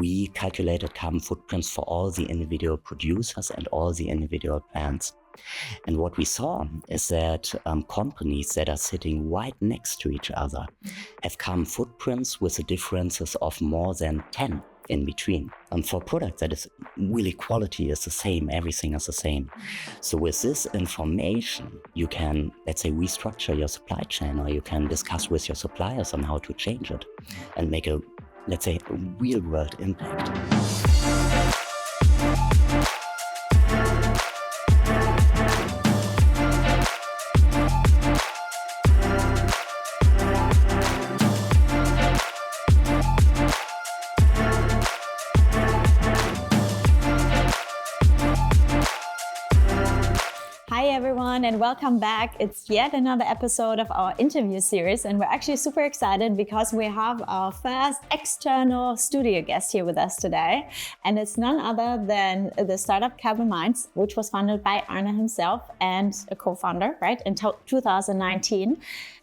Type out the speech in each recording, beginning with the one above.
we calculated carbon footprints for all the individual producers and all the individual plants. And what we saw is that companies that are sitting right next to each other have carbon footprints with the differences of more than 10 in between. For products that is really quality is the same, everything is the same. So with this information, you can, let's say, restructure your supply chain, or you can discuss with your suppliers on how to change it and make a, let's say, a real world impact. Hi everyone, and welcome back. It's yet another episode of our interview series, and we're actually super excited because we have our first external studio guest here with us today, and it's none other than the startup Carbon Minds, which was founded by Arne himself and a co-founder, right, in 2019.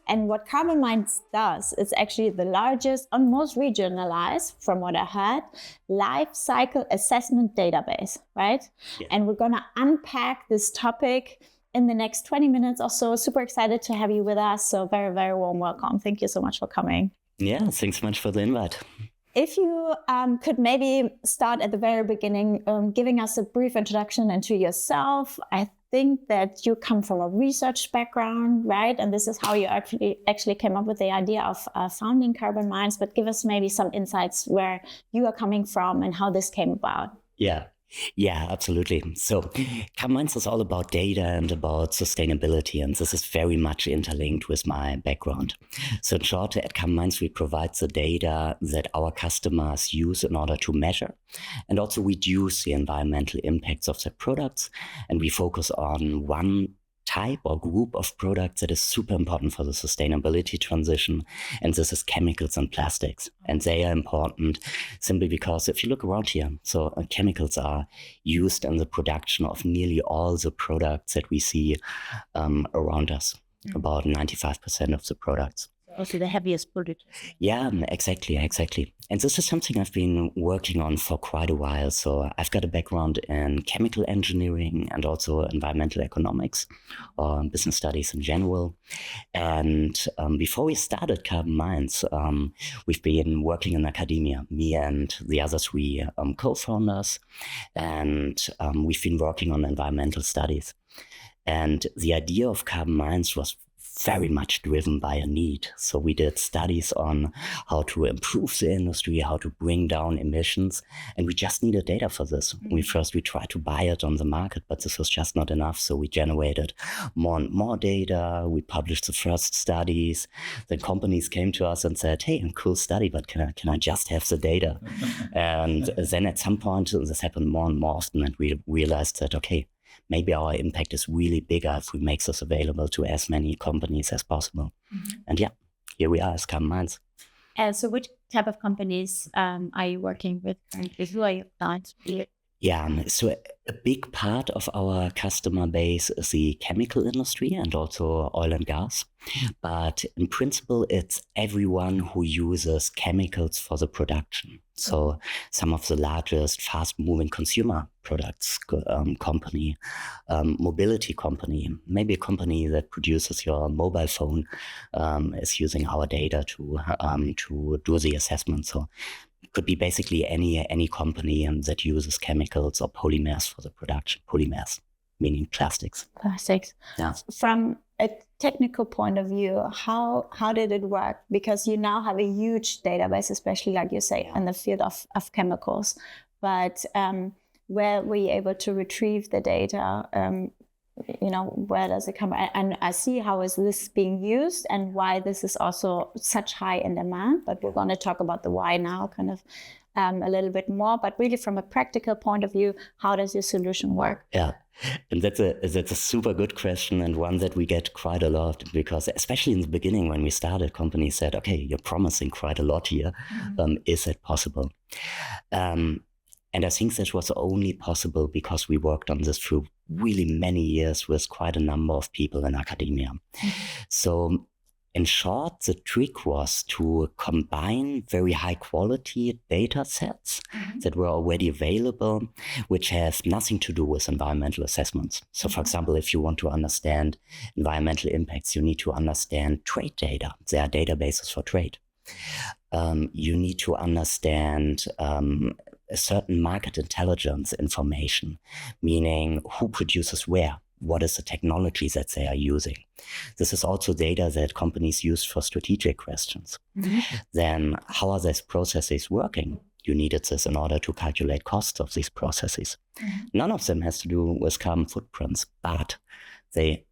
And what Carbon Minds does is actually the largest and most regionalized, from what I heard, life cycle assessment database, right? Yeah. And we're gonna unpack this topic in the next 20 minutes or so. Super excited to have you with us. So very, very warm welcome. Thank you so much for coming. Yeah, thanks so much for the invite. If you could maybe start at the very beginning, giving us a brief introduction into yourself. I think that you come from a research background, right? And this is how you actually came up with the idea of founding Carbon Minds, but give us maybe some insights where you are coming from and how this came about. Yeah, absolutely. So Carbon Minds is all about data and about sustainability, and this is very much interlinked with my background. So in short, at Carbon Minds, we provide the data that our customers use in order to measure and also reduce the environmental impacts of their products. And we focus on one type or group of products that is super important for the sustainability transition, and this is chemicals and plastics. And they are important simply because if you look around here, so chemicals are used in the production of nearly all the products that we see around us, about 95% of the products. Also the heaviest pollutant. Yeah, exactly. And this is something I've been working on for quite a while. So I've got a background in chemical engineering and also environmental economics or business studies in general. And before we started Carbon Minds, we've been working in academia, me and the other three co-founders. And we've been working on environmental studies. And the idea of Carbon Minds was very much driven by a need. So we did studies on how to improve the industry, how to bring down emissions, and we just needed data for this. We tried to buy it on the market, but this was just not enough. So we generated more and more data. We published the first studies. Then companies came to us and said, "Hey, cool study, but can I just have the data?" And then at some point, this happened more and more often, and we realized that, okay, maybe our impact is really bigger if we make this available to as many companies as possible. And yeah, here we are as Carbon Minds. So which type of companies are you working with currently? Who are your clients? Yeah, so a big part of our customer base is the chemical industry and also oil and gas. But in principle, it's everyone who uses chemicals for the production. So some of the largest fast-moving consumer products company, mobility company, maybe a company that produces your mobile phone is using our data to do the assessment. So it could be basically any company that uses chemicals or polymers for the production. Polymers, meaning plastics. Yeah. From a technical point of view, how did it work? Because you now have a huge database, especially like you say, in the field of chemicals. But where were you able to retrieve the data? Where does it come? And I see how is this being used and why this is also such high in demand. But we're going to talk about the why now kind of a little bit more. But really from a practical point of view, how does your solution work? Yeah. And that's a super good question, and one that we get quite a lot, because especially in the beginning when we started, companies said, okay, you're promising quite a lot here. Is it possible? And I think that was only possible because we worked on this through really many years with quite a number of people in academia. So in short, the trick was to combine very high quality data sets that were already available, which have nothing to do with environmental assessments. So for example, if you want to understand environmental impacts, you need to understand trade data. There are databases for trade. You need to understand a certain market intelligence information, meaning who produces where, what is the technology that they are using. This is also data that companies use for strategic questions. Then how are these processes working? You needed this in order to calculate costs of these processes. None of them has to do with carbon footprints, but they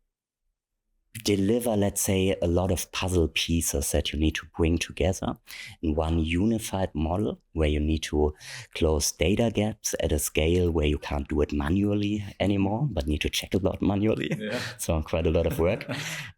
deliver, let's say, a lot of puzzle pieces that you need to bring together in one unified model where you need to close data gaps at a scale where you can't do it manually anymore, but need to check it out manually. Yeah. So quite a lot of work.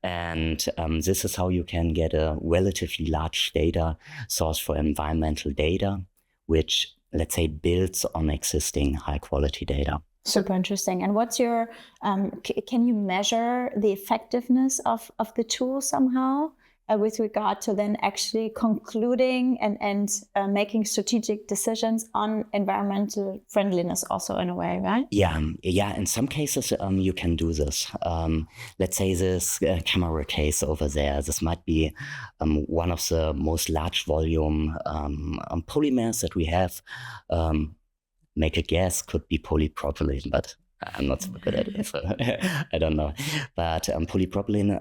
And this is how you can get a relatively large data source for environmental data, which, let's say, builds on existing high quality data. Super interesting. And what's your, can you measure the effectiveness of the tool somehow with regard to then actually concluding and making strategic decisions on environmental friendliness also in a way, right? Yeah. In some cases, you can do this. Let's say this camera case over there, this might be one of the most large volume polymers that we have. Make a guess, could be polypropylene, but I'm not so good at it, so I don't know. But polypropylene,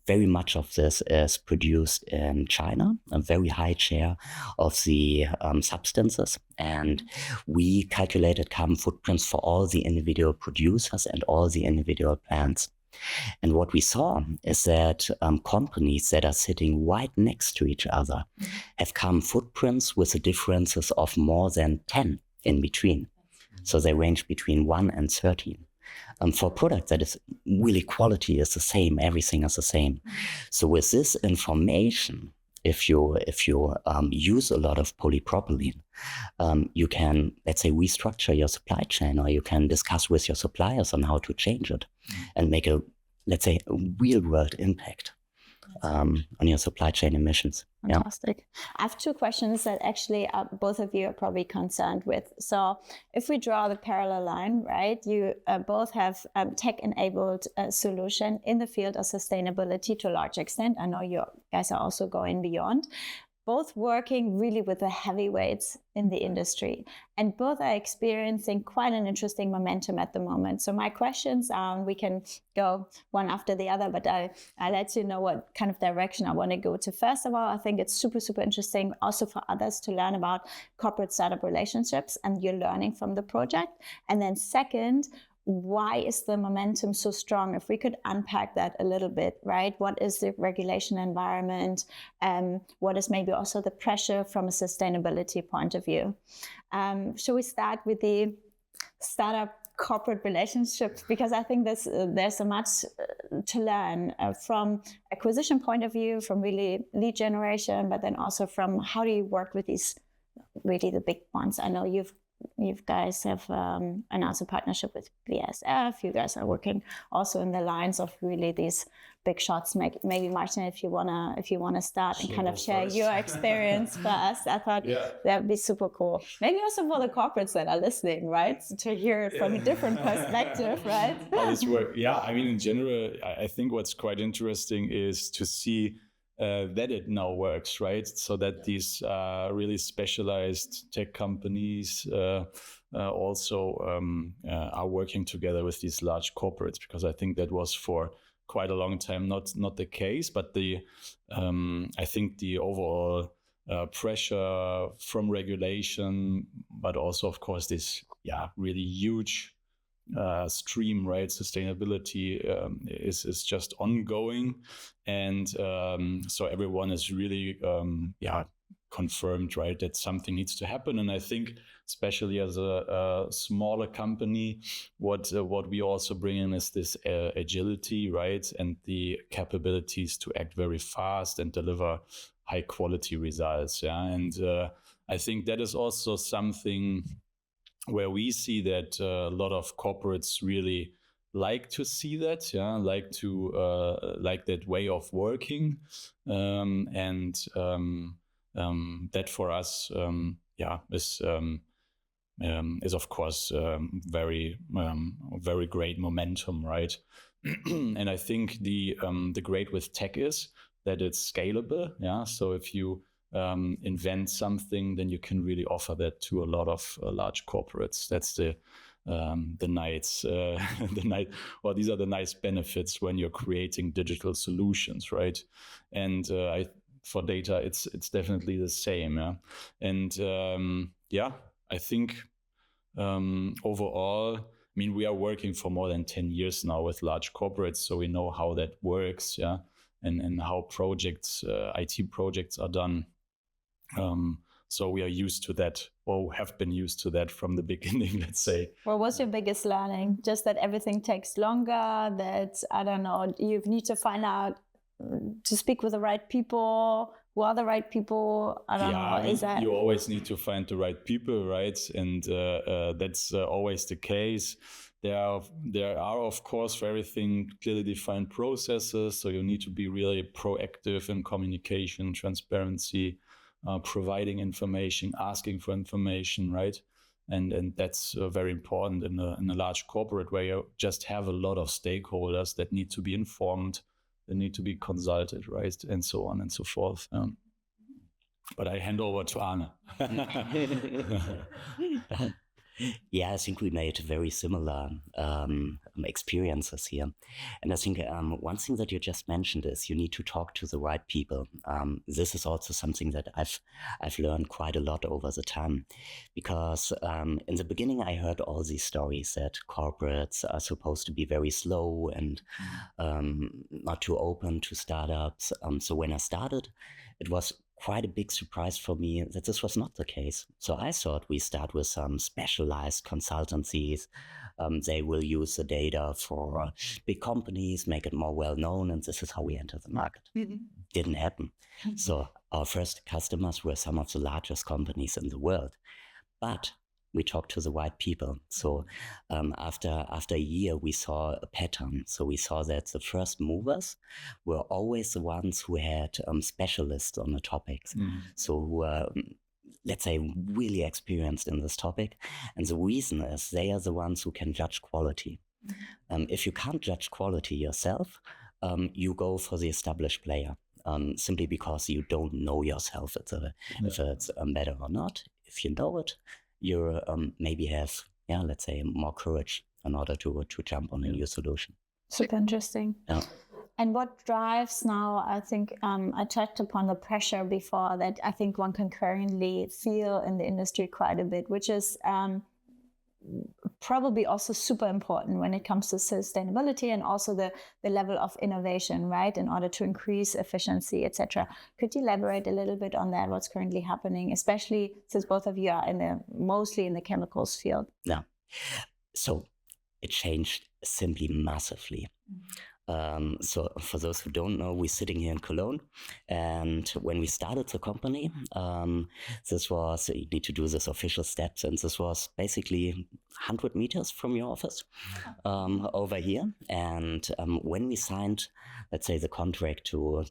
very much of this is produced in China, a very high share of the substances. And we calculated carbon footprints for all the individual producers and all the individual plants. And what we saw is that companies that are sitting right next to each other have carbon footprints with the differences of more than 10 in between. So they range between 1 and 13. For a product that is really quality is the same, everything is the same. So with this information, if you use a lot of polypropylene, you can, let's say, restructure your supply chain, or you can discuss with your suppliers on how to change it and make a, let's say, a real world impact on your supply chain emissions. Fantastic. Yeah. I have two questions that actually both of you are probably concerned with. So if we draw the parallel line, right, you both have tech-enabled solution in the field of sustainability to a large extent. I know you guys are also going beyond. Both working really with the heavyweights in the industry, and both are experiencing quite an interesting momentum at the moment. So my questions are, we can go one after the other, but I let you know what kind of direction I want to go to. First of all, I think it's super, super interesting also for others to learn about corporate startup relationships and you're learning from the project. And then second, why is the momentum so strong? If we could unpack that a little bit, right? What is the regulation environment? What is maybe also the pressure from a sustainability point of view? Shall we start with the startup corporate relationships? Because I think there's so much to learn from acquisition point of view, from really lead generation, but then also from how do you work with these really the big ones? I know you guys have announced a partnership with BASF. You guys are working also in the lines of really these big shots. Maybe Martin, if you wanna start and kind of share your experience first, I thought that would be super cool. Maybe also for the corporates that are listening, right, to hear it from a different perspective, right? How this works? Yeah, I mean, in general, I think what's quite interesting is to see that it now works, right? So that these really specialized tech companies also are working together with these large corporates, because I think that was for quite a long time not the case. But I think the overall pressure from regulation, but also of course this really huge stream, right? Sustainability is just ongoing, and so everyone is really confirmed, right, that something needs to happen. And I think especially as a smaller company, what we also bring in is this agility, right, and the capabilities to act very fast and deliver high quality results. And I think that is also something where we see that a lot of corporates really like to see that, like like that way of working, and that for us, is of course very great momentum, right? And I think the great with tech is that it's scalable. Yeah, so if you invent something, then you can really offer that to a lot of large corporates. That's the Neitz, these are the nice benefits when you're creating digital solutions, right? And for data, it's definitely the same. Yeah, and I think overall, I mean, we are working for more than 10 years now with large corporates, so we know how that works, yeah, and how projects, IT projects are done. So we are used to that, or have been used to that from the beginning, let's say. What was your biggest learning? Just that everything takes longer, that, I don't know, you need to find out to speak with the right people, who are the right people? I don't know. I mean, you always need to find the right people, right? And that's always the case. There are, of course, for everything, clearly defined processes. So you need to be really proactive in communication, transparency, providing information, asking for information, right? And that's very important in a large corporate where you just have a lot of stakeholders that need to be informed, they need to be consulted, right? And so on and so forth. But I hand over to Arne. Yeah, I think we made very similar experiences here. And I think one thing that you just mentioned is you need to talk to the right people. This is also something that I've learned quite a lot over the time, because in the beginning I heard all these stories that corporates are supposed to be very slow and not too open to startups. So when I started, it was quite a big surprise for me that this was not the case. So I thought we start with some specialized consultancies. They will use the data for big companies, make it more well-known, and this is how we enter the market. Didn't happen. So our first customers were some of the largest companies in the world. But we talked to the right people. So after a year, we saw a pattern. So we saw that the first movers were always the ones who had specialists on the topics. So who were, let's say, really experienced in this topic. And the reason is they are the ones who can judge quality. If you can't judge quality yourself, you go for the established player. Simply because you don't know yourself if it's better or not. If you know it, you maybe have, let's say, more courage in order to jump on a new solution. Super interesting. Yeah. And what drives now, I think I touched upon the pressure before that I think one can currently feel in the industry quite a bit, which is probably also super important when it comes to sustainability and also the level of innovation, right, in order to increase efficiency, etc. Could you elaborate a little bit on that, what's currently happening, especially since both of you are mostly in the chemicals field? Yeah. So it changed simply massively. So for those who don't know, we're sitting here in Cologne, and when we started the company, this was, you need to do this official steps, and this was basically 100 meters from your office over here. And when we signed, let's say, the contract to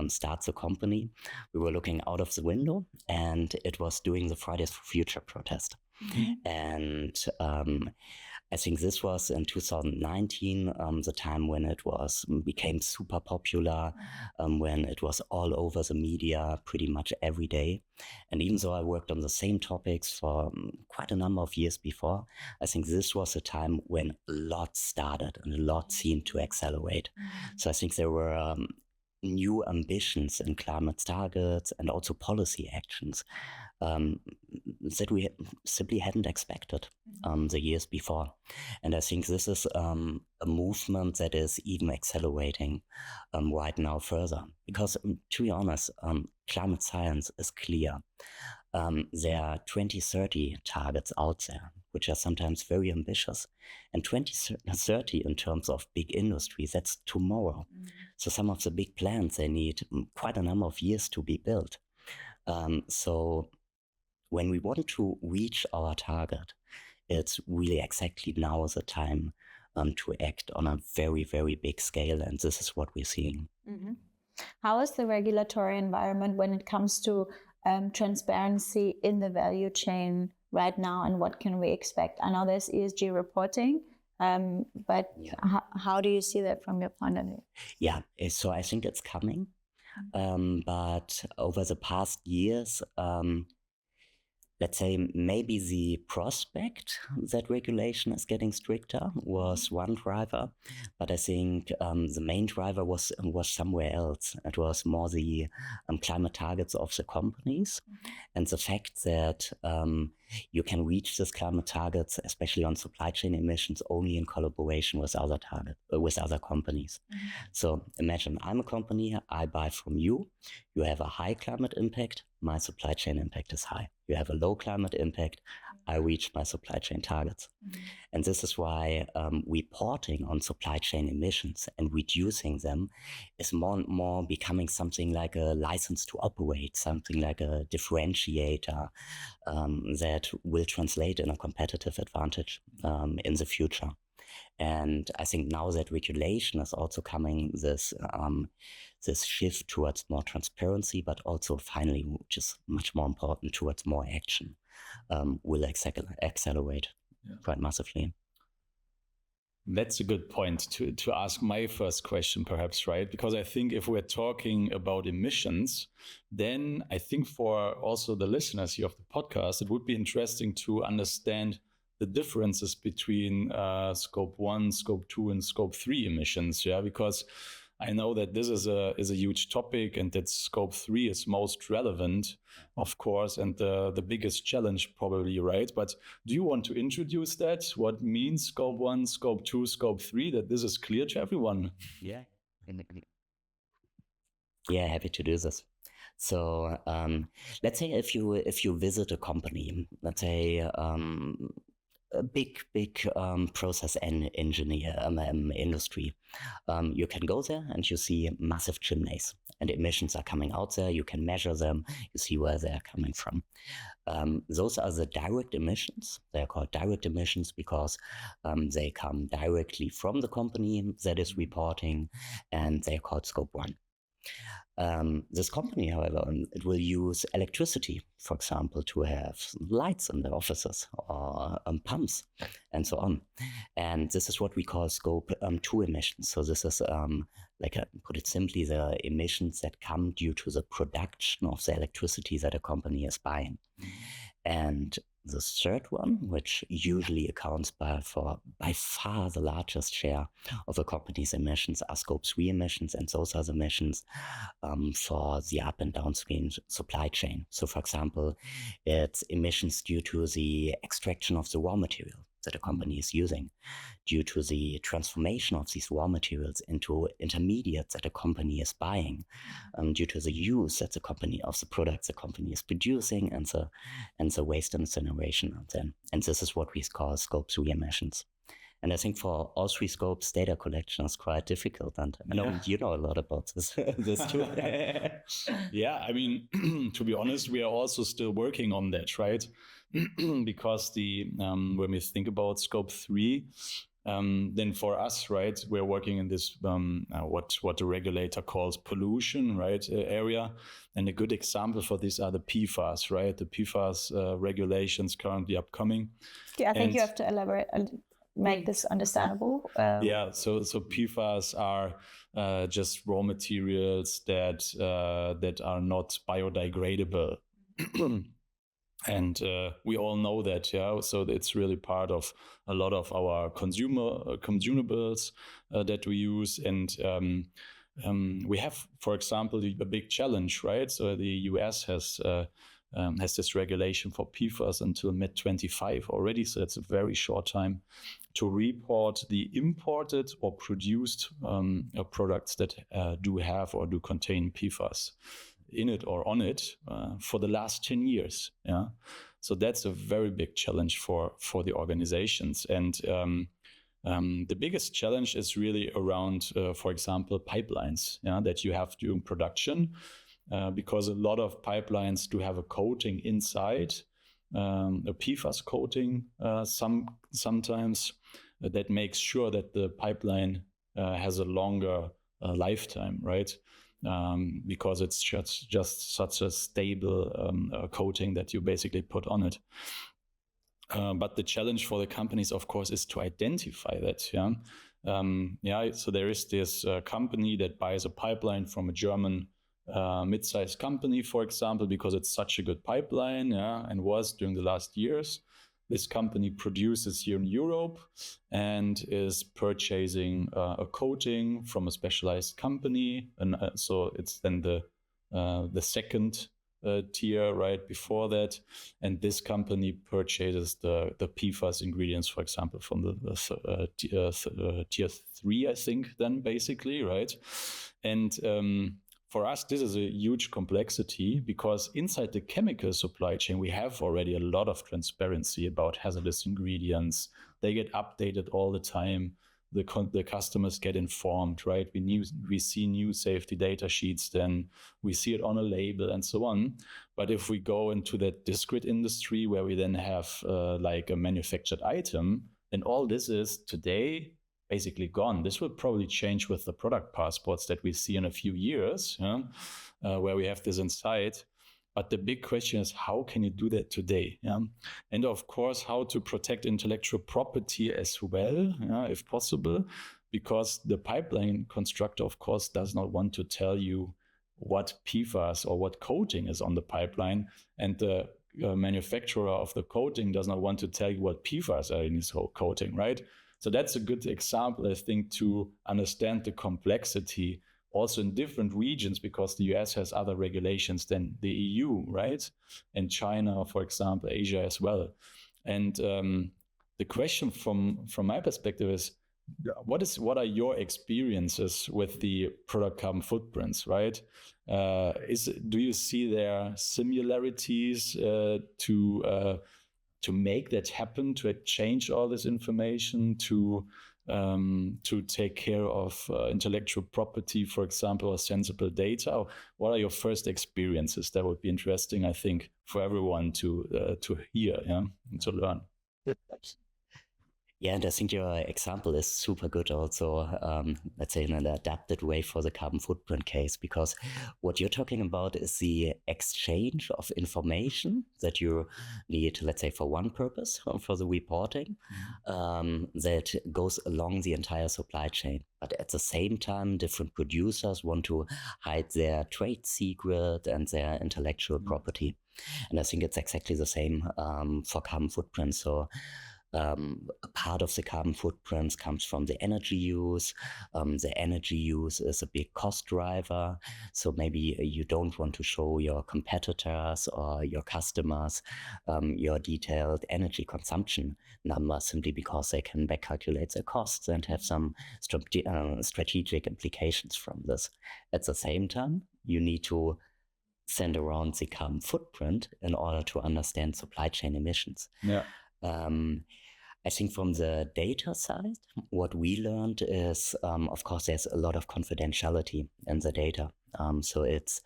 start the company, we were looking out of the window, and it was doing the Fridays for Future protest. And I think this was in 2019, the time when it became super popular, when it was all over the media pretty much every day. And even though I worked on the same topics for quite a number of years before, I think this was a time when a lot started and a lot seemed to accelerate. So I think there were new ambitions in climate targets and also policy actions that we simply hadn't expected the years before. And I think this is a movement that is even accelerating right now further. Because to be honest, climate science is clear. There are 2030 targets out there, which are sometimes very ambitious. And 2030 in terms of big industry, that's tomorrow. So some of the big plants, they need quite a number of years to be built. So when we want to reach our target, it's really exactly now the time to act on a very, very big scale. And this is what we're seeing. Mm-hmm. How is the regulatory environment when it comes to transparency in the value chain right now, and what can we expect? I know there's ESG reporting, but how do you see that from your point of view? Yeah, so I think it's coming. But over the past years, let's say maybe the prospect that regulation is getting stricter was one driver, but I think the main driver was somewhere else. It was more the climate targets of the companies, and the fact that you can reach these climate targets, especially on supply chain emissions, only in collaboration with other companies. So imagine I'm a company, I buy from you. You have a high climate impact, my supply chain impact is high. You have a low climate impact, I reach my supply chain targets. And this is why reporting on supply chain emissions and reducing them is more and more becoming something like a license to operate, something like a differentiator that will translate in a competitive advantage in the future. And I think now that regulation is also coming, this shift towards more transparency, but also finally, which is much more important, towards more action, will accelerate quite massively. That's a good point to ask my first question, perhaps, right? Because I think if we're talking about emissions, then I think for also the listeners here of the podcast, it would be interesting to understand the differences between scope 1, scope 2, and scope 3 emissions. Yeah, because I know that this is a huge topic, and that scope 3 is most relevant, of course, and the biggest challenge probably, right? But do you want to introduce that? What means scope 1, scope 2, scope 3, that this is clear to everyone? Yeah, happy to do this. So let's say if you visit a company, let's say a big process engineer industry, you can go there and you see massive chimneys and emissions are coming out there. You can measure them. You see where they're coming from. Those are the direct emissions. They're called direct emissions because they come directly from the company that is reporting, and they're called scope 1. This company, however, it will use electricity, for example, to have lights in their offices or pumps and so on. And this is what we call scope 2 emissions. So this is, put it simply, the emissions that come due to the production of the electricity that a company is buying. And the third one, which usually accounts for by far the largest share of a company's emissions, are scope 3 emissions, and those are the emissions for the up and downstream supply chain. So, for example, it's emissions due to the extraction of the raw material that a company is using, due to the transformation of these raw materials into intermediates that a company is buying, due to the use that of the products the company is producing, and the waste incineration of them. And this is what we call scope 3 emissions. And I think for all 3 scopes, data collection is quite difficult. And I know you know a lot about this too. Yeah, I mean, to be honest, we are also still working on that, right? Because when we think about scope 3, then for us, right, we're working in this what the regulator calls pollution, right, area. And a good example for this are the PFAS, right? The PFAS regulations currently upcoming. Yeah, I think you have to elaborate and make this understandable. So PFAS are just raw materials that are not biodegradable. And we all know that, yeah. So it's really part of a lot of our consumables that we use. And we have, for example, a big challenge, right? So the US has this regulation for PFAS until mid-25 already. So it's a very short time to report the imported or produced products that do have or do contain PFAS in it or on it for the last 10 years. Yeah. So that's a very big challenge for the organizations. And the biggest challenge is really around, for example, pipelines, that you have during production, because a lot of pipelines do have a coating inside, a PFAS coating sometimes. that makes sure that the pipeline has a longer lifetime, right? Because it's just such a stable coating that you basically put on it. But the challenge for the companies, of course, is to identify that. So there is this company that buys a pipeline from a German mid-sized company, for example, because it's such a good pipeline, and was during the last years. This company produces here in Europe and is purchasing a coating from a specialized company, and so it's then the second tier right before that, and this company purchases the PFAS ingredients, for example, from the tier 3, I think, then basically, right? And for us, this is a huge complexity because inside the chemical supply chain, we have already a lot of transparency about hazardous ingredients. They get updated all the time. The customers get informed, right? We see new safety data sheets, then we see it on a label and so on. But if we go into that discrete industry where we then have like a manufactured item, then all this is today basically gone. This will probably change with the product passports that we see in a few years, where we have this inside. But the big question is, how can you do that today? And of course, how to protect intellectual property as well, if possible, because the pipeline constructor, of course, does not want to tell you what PFAS or what coating is on the pipeline. And the manufacturer of the coating does not want to tell you what PFAS are in his whole coating, right? So that's a good example, I think, to understand the complexity also in different regions, because the US has other regulations than the EU, right? And China, for example, Asia as well. And the question from my perspective is, what are your experiences with the product carbon footprints, right? Do you see there similarities to make that happen, to exchange all this information, to take care of intellectual property, for example, or sensible data? What are your first experiences? That would be interesting, I think, for everyone to hear, and to learn. Yeah, and I think your example is super good also, let's say in an adapted way for the carbon footprint case, because what you're talking about is the exchange of information that you need, let's say, for one purpose, for the reporting, that goes along the entire supply chain. But at the same time, different producers want to hide their trade secret and their intellectual property. And I think it's exactly the same for carbon footprint. So a part of the carbon footprints comes from the energy use. The energy use is a big cost driver. So maybe you don't want to show your competitors or your customers your detailed energy consumption numbers simply because they can back calculate their costs and have some strategic implications from this. At the same time, you need to send around the carbon footprint in order to understand supply chain emissions. Yeah. I think from the data side, what we learned is, of course, there's a lot of confidentiality in the data. So this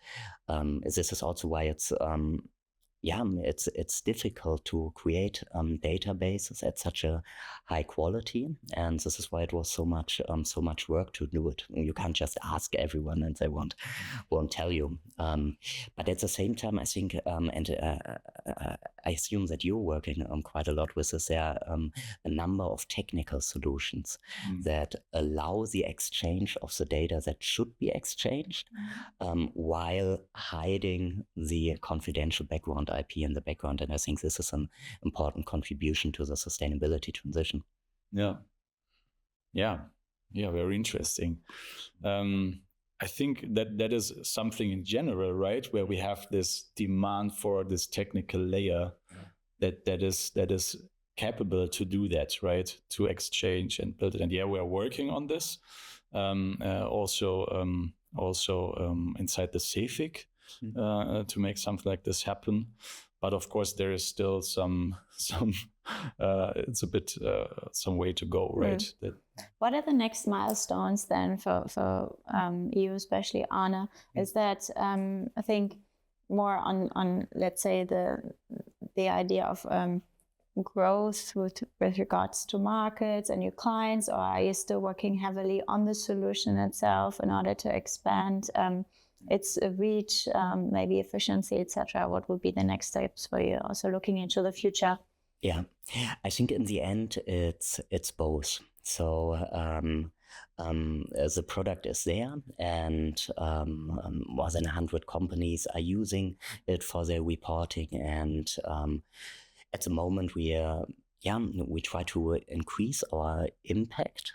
is also why it's difficult to create databases at such a high quality, and this is why it was so much work to do it. You can't just ask everyone and they won't tell you. But at the same time, I think, I assume that you're working quite a lot with this. There are a number of technical solutions that allow the exchange of the data that should be exchanged, while hiding the confidential background IP in the background. And I think this is an important contribution to the sustainability transition. Yeah, very interesting. I think that is something in general, right, where we have this demand for this technical layer that is capable to do that, right, to exchange and build it. And we're working on this. Also inside the CEFIC to make something like this happen. But of course, there is still some it's a bit some way to go, right? What are the next milestones then for you, especially Arne? Is that I think more on let's say the idea of growth with regards to markets and new clients, or are you still working heavily on the solution itself in order to expand its reach, maybe efficiency, etc.? What would be the next steps for you? Also looking into the future. Yeah, I think in the end it's both. So the product is there, and more than 100 companies are using it for their reporting. And at the moment, we try to increase our impact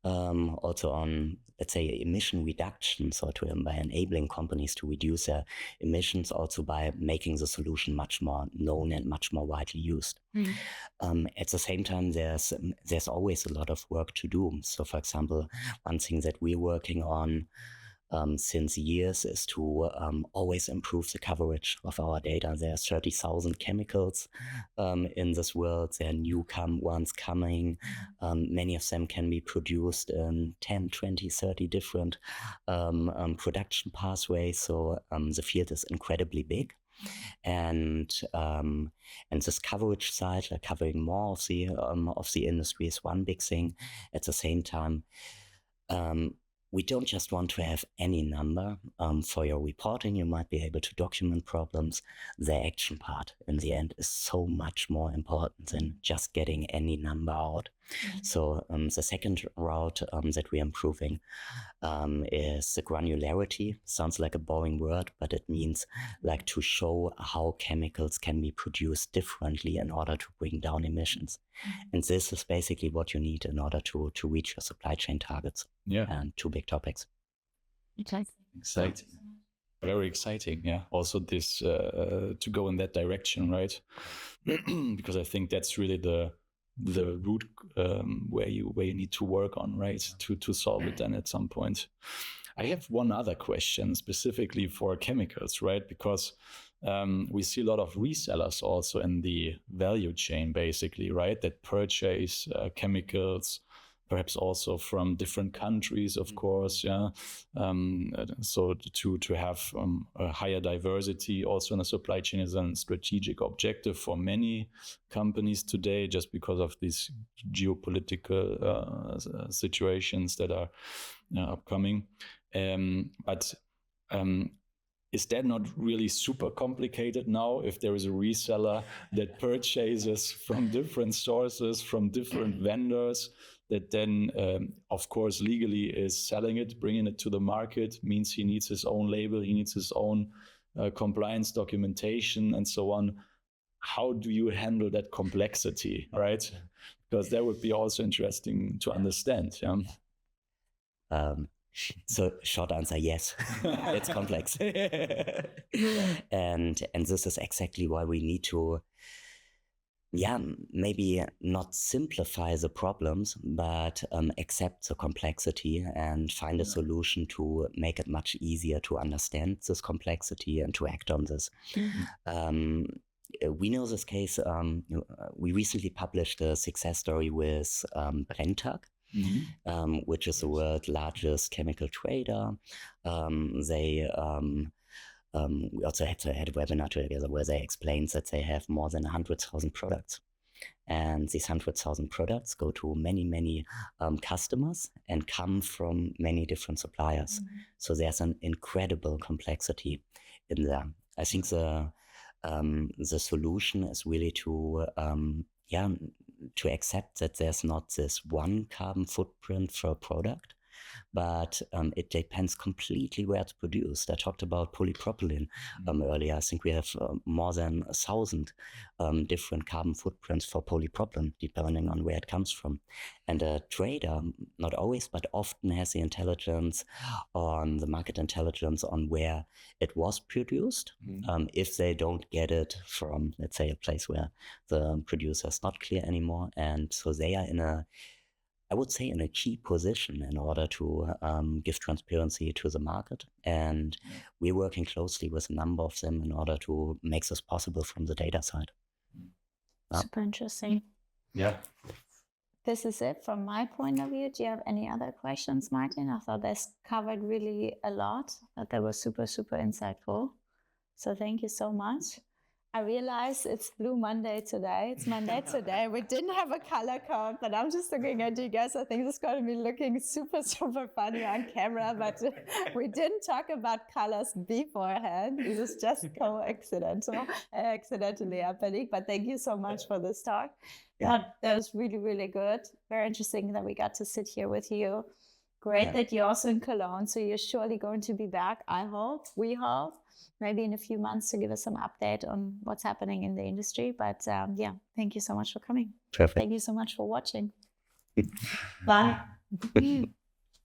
also on, let's say, emission reduction, so by enabling companies to reduce their emissions, also by making the solution much more known and much more widely used. At the same time, there's always a lot of work to do. So, for example, one thing that we're working on since years is to always improve the coverage of our data. There are 30,000 chemicals in this world. There are new ones coming. Many of them can be produced in 10, 20, 30 different production pathways. So the field is incredibly big. And this coverage side, covering more of the industry, is one big thing. At the same time, we don't just want to have any number for your reporting. You might be able to document problems. The action part in the end is so much more important than just getting any number out. So the second route that we're improving is the granularity. Sounds like a boring word, but it means like to show how chemicals can be produced differently in order to bring down emissions. And this is basically what you need in order to reach your supply chain targets. Yeah. And two big topics. Exciting. Very exciting. Yeah. Also this to go in that direction, right? Because I think that's really the root where you need to work on, right? To solve it then at some point. I have one other question specifically for chemicals, right? Because we see a lot of resellers also in the value chain, basically, right? That purchase chemicals, perhaps also from different countries, of course, yeah. So to have a higher diversity also in the supply chain is a strategic objective for many companies today, just because of these geopolitical situations that are upcoming. But is that not really super complicated now if there is a reseller that purchases from different sources, from different vendors, that then, of course, legally is selling it, bringing it to the market, means he needs his own label, he needs his own compliance documentation and so on. How do you handle that complexity, right? Because that would be also interesting to understand. Yeah. So short answer, yes, it's complex. and this is exactly why we need to, maybe not simplify the problems, but accept the complexity and find a solution to make it much easier to understand this complexity and to act on this. We know this case. We recently published a success story with Prinz, which is the world's largest chemical trader. We also had a webinar together where they explained that they have more than 100,000 products. And these 100,000 products go to many, many customers and come from many different suppliers. So there's an incredible complexity in there. I think the solution is really to accept that there's not this one carbon footprint for a product, but it depends completely where it's produced. I talked about polypropylene earlier. I think we have more than 1,000 different carbon footprints for polypropylene, depending on where it comes from. And a trader, not always, but often has the intelligence on the market intelligence on where it was produced. If they don't get it from, let's say, a place where the producer is not clear anymore. And so they are in a key position in order to give transparency to the market. And we're working closely with a number of them in order to make this possible from the data side. Super interesting. Yeah. This is it from my point of view. Do you have any other questions, Martin? I thought this covered really a lot. That was super, super insightful. So thank you so much. I realize it's Blue Monday today. It's Monday today. We didn't have a color code, but I'm just looking at you guys. I think it's going to be looking super, super funny on camera, but we didn't talk about colors beforehand. This is just accidentally happening. But thank you so much for this talk. Yeah. That was really, really good. Very interesting that we got to sit here with you. Great that you're also in Cologne. So you're surely going to be back, I hope, we hope, maybe in a few months to give us some update on what's happening in the industry. But yeah, thank you so much for coming. Perfect. Thank you so much for watching. Bye.